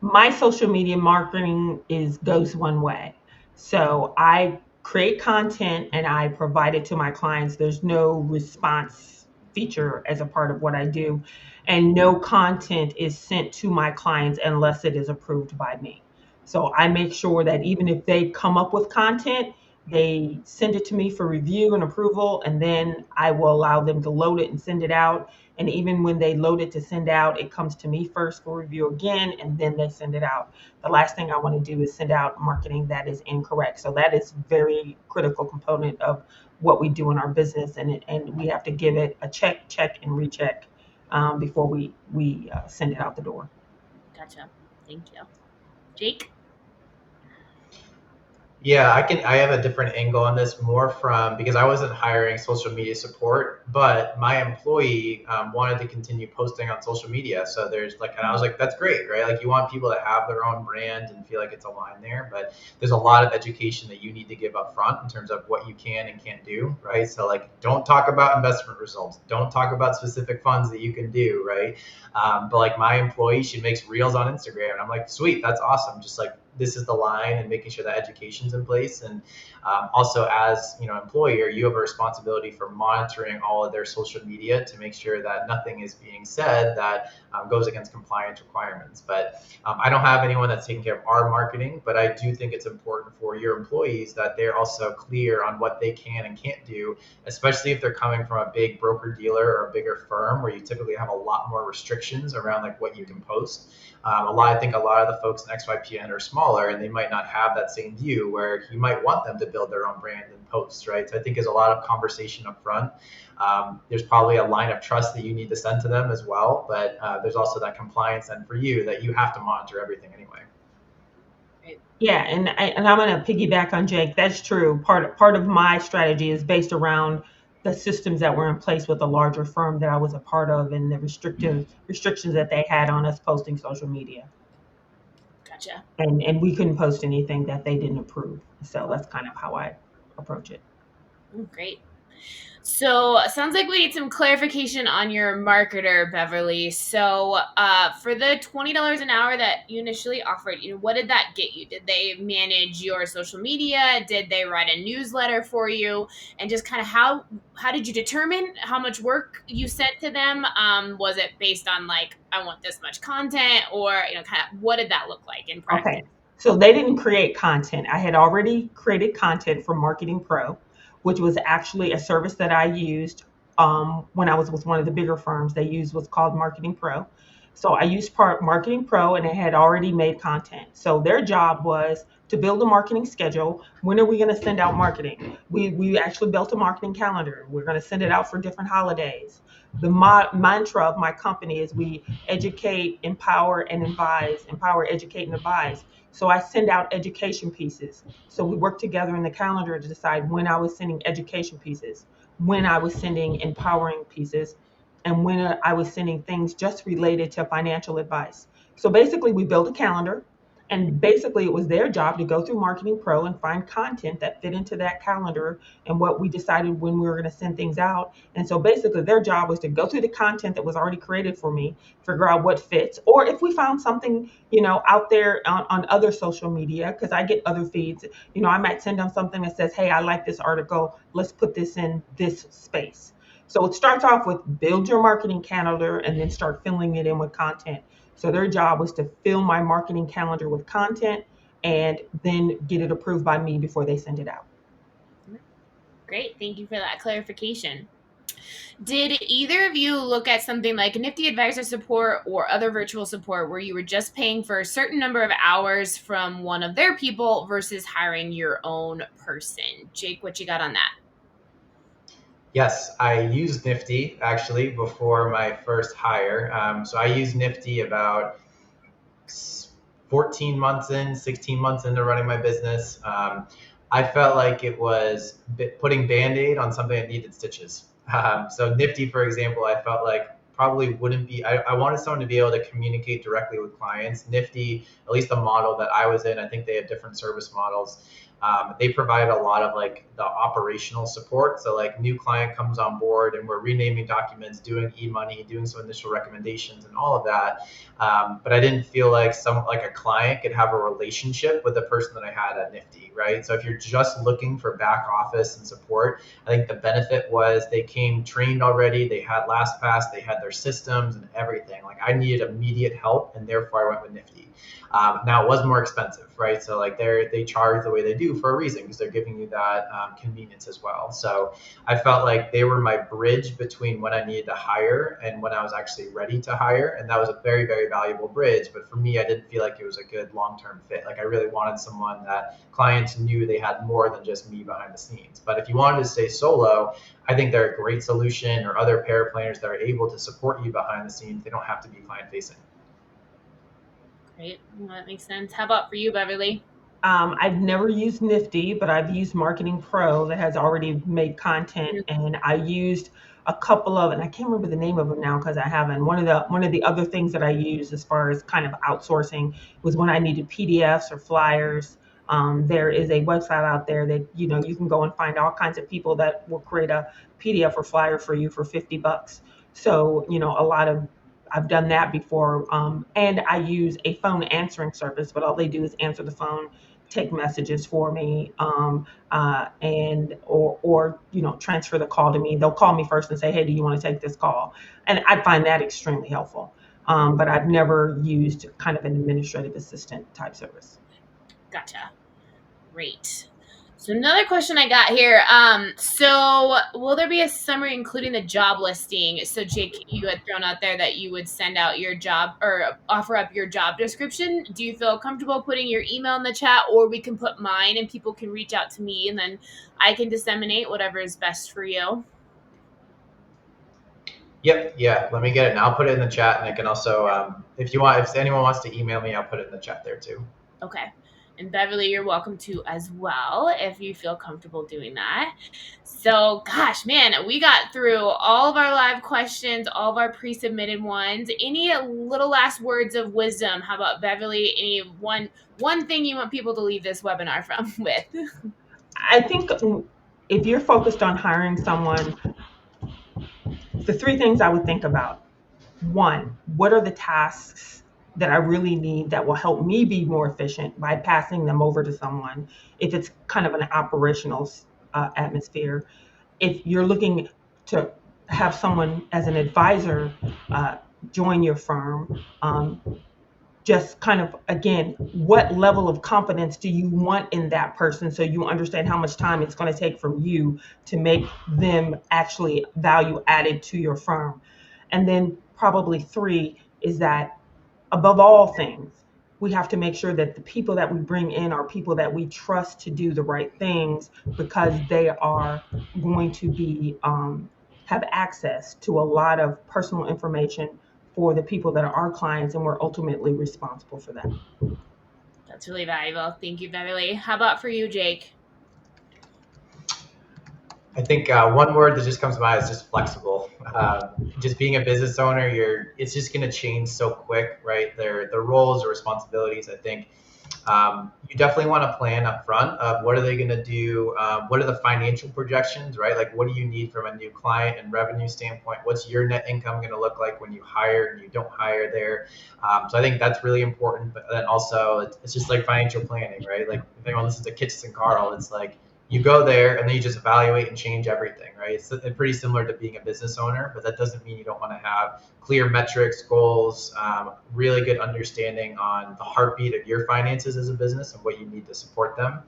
My social media marketing goes one way. So I create content and I provide it to my clients. There's no response feature as a part of what I do, and no content is sent to my clients unless it is approved by me. So I make sure that even if they come up with content, they send it to me for review and approval, and then I will allow them to load it and send it out. And even when they load it to send out, it comes to me first for review again, and then they send it out. The last thing I want to do is send out marketing that is incorrect. So that is very critical component of what we do in our business, and we have to give it a check, and recheck before we send it out the door. Gotcha. Thank you. Jake? Yeah, I have a different angle on this, more from because I wasn't hiring social media support, but my employee wanted to continue posting on social media. So there's like, and I was like, that's great, right? Like, you want people to have their own brand and feel like it's aligned there, but there's a lot of education that you need to give up front in terms of what you can and can't do, right? So like, don't talk about investment results, don't talk about specific funds that you can do, right? But like, my employee, she makes reels on Instagram, and I'm like, sweet, that's awesome. Just like, this is the line, and making sure that education's in place. And also, as employer, you have a responsibility for monitoring all of their social media to make sure that nothing is being said that goes against compliance requirements. But I don't have anyone that's taking care of our marketing, but I do think it's important for your employees that they're also clear on what they can and can't do, especially if they're coming from a big broker dealer or a bigger firm where you typically have a lot more restrictions around like what you can post. I think a lot of the folks in XYPN are smaller, and they might not have that same view where you might want them to build their own brand and post, right? So I think there's a lot of conversation up front. There's probably a line of trust that you need to send to them as well, but there's also that compliance end for you that you have to monitor everything anyway. Yeah, and I'm going to piggyback on Jake. That's true. Part of my strategy is based around the systems that were in place with a larger firm that I was a part of, and the restrictions that they had on us posting social media. Gotcha. And we couldn't post anything that they didn't approve. So that's kind of how I approach it. Great. So sounds like we need some clarification on your marketer, Beverly. So for the $20 an hour that you initially offered, what did that get you? Did they manage your social media? Did they write a newsletter for you? And just kind of how did you determine how much work you sent to them? Was it based on like, I want this much content, or kind of what did that look like in practice? Okay. So they didn't create content. I had already created content for Marketing Pro. which was actually a service that I used when I was with one of the bigger firms. They used what's called Marketing Pro. So I used Marketing Pro, and it had already made content. So their job was to build a marketing schedule. When are we going to send out marketing? We actually built a marketing calendar. We're going to send it out for different holidays. The mantra of my company is we educate, empower, and advise. Empower, educate, and advise. So I send out education pieces. So we work together in the calendar to decide when I was sending education pieces, when I was sending empowering pieces, and when I was sending things just related to financial advice. So basically, we built a calendar, and basically, it was their job to go through Marketing Pro and find content that fit into that calendar and what we decided when we were going to send things out. And so basically, their job was to go through the content that was already created for me, figure out what fits, or if we found something, out there on other social media, because I get other feeds, I might send them something that says, hey, I like this article, let's put this in this space. So it starts off with build your marketing calendar and then start filling it in with content. So their job was to fill my marketing calendar with content and then get it approved by me before they send it out. Great. Thank you for that clarification. Did either of you look at something like Nifty Advisor support or other virtual support where you were just paying for a certain number of hours from one of their people versus hiring your own person? Jake, what you got on that? Yes, I used Nifty actually before my first hire. So I used Nifty about 14 months in, 16 months into running my business. I felt like it was putting Band-Aid on something that needed stitches. So Nifty, for example, I felt like probably wouldn't be, I wanted someone to be able to communicate directly with clients. Nifty, at least the model that I was in, I think they had different service models. They provide a lot of like the operational support. So like new client comes on board and we're renaming documents, doing e-money, doing some initial recommendations and all of that. But I didn't feel like a client could have a relationship with the person that I had at Nifty, right? So if you're just looking for back office and support, I think the benefit was they came trained already. They had LastPass, they had their systems and everything. Like I needed immediate help, and therefore I went with Nifty. Now it was more expensive, right? So like they charge the way they do for a reason because they're giving you that convenience as well. So I felt like they were my bridge between when I needed to hire and when I was actually ready to hire, and that was a very, very valuable bridge. But for me, I didn't feel like it was a good long-term fit. Like I really wanted someone that clients knew they had more than just me behind the scenes. But if you wanted to stay solo, I think they're a great solution, or other paraplanners that are able to support you behind the scenes. They don't have to be client facing. Great. Well, that makes sense. How about for you, Beverly? I've never used Nifty, but I've used Marketing Pro that has already made content, and I used a couple of, and I can't remember the name of them now because I haven't. One of the other things that I used as far as kind of outsourcing was when I needed PDFs or flyers. There is a website out there that you can go and find all kinds of people that will create a PDF or flyer for you for $50. So a lot of I've done that before, and I use a phone answering service, but all they do is answer the phone, take messages for me, and or transfer the call to me. They'll call me first and say, "Hey, do you want to take this call?" And I find that extremely helpful. But I've never used kind of an administrative assistant type service. Gotcha. Great. So another question I got here. So will there be a summary including the job listing? So Jake, you had thrown out there that you would send out your job or offer up your job description. Do you feel comfortable putting your email in the chat, or we can put mine and people can reach out to me and then I can disseminate whatever is best for you? Yep, yeah. Let me get it, and I'll put it in the chat, and I can also, if anyone wants to email me, I'll put it in the chat there too. Okay. And Beverly, you're welcome to as well if you feel comfortable doing that. So, gosh, man, we got through all of our live questions, all of our pre-submitted ones. Any little last words of wisdom? How about Beverly? Any one thing you want people to leave this webinar from with? I think if you're focused on hiring someone, the three things I would think about: one, what are the tasks that I really need that will help me be more efficient by passing them over to someone if it's kind of an operational atmosphere. If you're looking to have someone as an advisor join your firm, just kind of, again, what level of confidence do you want in that person, so you understand how much time it's going to take from you to make them actually value added to your firm. And then probably three is that, above all things, we have to make sure that the people that we bring in are people that we trust to do the right things, because they are going to be have access to a lot of personal information for the people that are our clients, and we're ultimately responsible for that. That's really valuable. Thank you, Beverly. How about for you, Jake? I think one word that just comes to mind is just flexible. Just being a business owner, it's just going to change so quick, right? Their roles or responsibilities. I think you definitely want to plan up front of what are they going to do, what are the financial projections, right? Like what do you need from a new client and revenue standpoint? What's your net income going to look like when you hire and you don't hire there? So I think that's really important. But then also it's just like financial planning, right? Like if anyone listens to Kitchen and Carl, it's like you go there and then you just evaluate and change everything, right? It's pretty similar to being a business owner, but that doesn't mean you don't want to have clear metrics, goals, really good understanding on the heartbeat of your finances as a business and what you need to support them.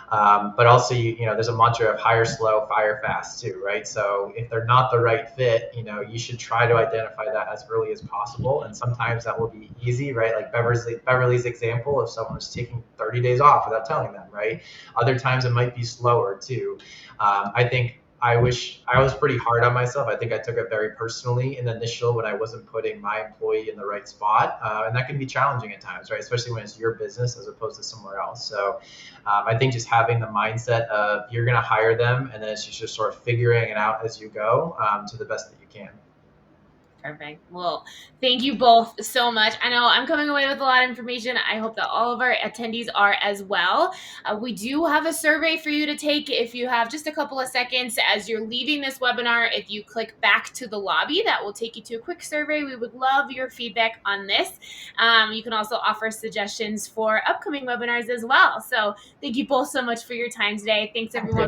But also, there's a mantra of hire slow, fire fast too, right? So if they're not the right fit, you should try to identify that as early as possible. And sometimes that will be easy, right? Like Beverly's example of someone who's taking 30 days off without telling them, right? Other times it might be slower too. I think I wish I was pretty hard on myself. I think I took it very personally in the initial when I wasn't putting my employee in the right spot. And that can be challenging at times, right? Especially when it's your business as opposed to somewhere else. So I think just having the mindset of you're going to hire them and then it's just sort of figuring it out as you go to the best that you can. Perfect. Well, thank you both so much. I know I'm coming away with a lot of information. I hope that all of our attendees are as well. We do have a survey for you to take if you have just a couple of seconds as you're leaving this webinar. If you click back to the lobby, that will take you to a quick survey. We would love your feedback on this. You can also offer suggestions for upcoming webinars as well. So thank you both so much for your time today. Thanks, everyone.